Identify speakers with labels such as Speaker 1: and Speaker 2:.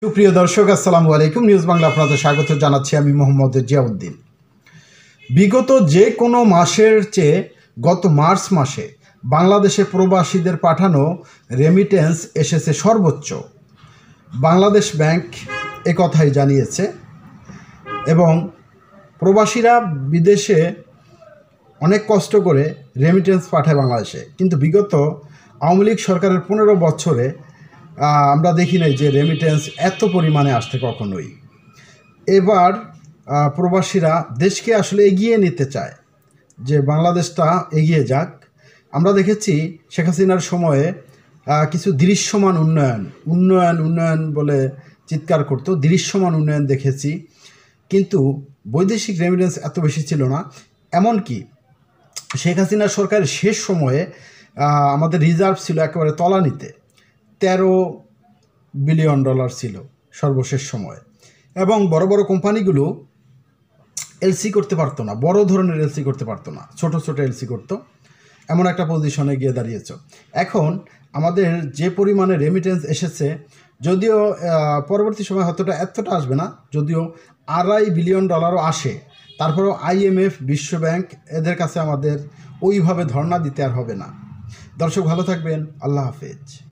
Speaker 1: সুপ্রিয় দর্শক, আসসালামু আলাইকুম। নিউজ বাংলা আপনাদের স্বাগত জানাচ্ছি। আমি মোহাম্মদ জিয়াউদ্দিন। বিগত যে কোনো মাসের চেয়ে গত মার্চ মাসে বাংলাদেশে প্রবাসীদের পাঠানো রেমিটেন্স এসেছে সর্বোচ্চ। বাংলাদেশ ব্যাংক একথাই জানিয়েছে এবং প্রবাসীরা বিদেশে অনেক কষ্ট করে রেমিটেন্স পাঠায় বাংলাদেশে, কিন্তু বিগত আওয়ামী লীগ সরকারের 15 বছরে আমরা দেখি নাই যে রেমিটেন্স এত পরিমাণে আসতে কখনোই। এবার প্রবাসীরা দেশকে আসলে এগিয়ে নিতে চায়, যে বাংলাদেশটা এগিয়ে যাক। আমরা দেখেছি শেখ হাসিনার সময়ে কিছু দৃশ্যমান উন্নয়ন বলে চিৎকার করতো, দৃশ্যমান উন্নয়ন দেখেছি, কিন্তু বৈদেশিক রেমিটেন্স এত বেশি ছিল না। এমনকি শেখ হাসিনার সরকারের শেষ সময়ে আমাদের রিজার্ভ ছিল একেবারে তলানিতে, $13 বিলিয়ন ছিল সর্বশেষ সময়ে। এবং বড় বড় কোম্পানিগুলো এলসি করতে পারতো না, বড় ধরনের এলসি করতে পারতো না, ছোট ছোট এলসি করতো। এমন একটা পজিশনে গিয়ে দাঁড়িয়েছ। এখন আমাদের যে পরিমাণে রেমিটেন্স এসেছে, যদিও পরবর্তী সময় হয়তো এতটা আসবে না, যদিও $2.5 বিলিয়ন আসে, তারপরেও IMF, বিশ্বব্যাংক এদের কাছে আমাদের ওইভাবে ধর্ণা দিতে আর হবে না। দর্শক ভালো থাকবেন, আল্লাহ হাফেজ।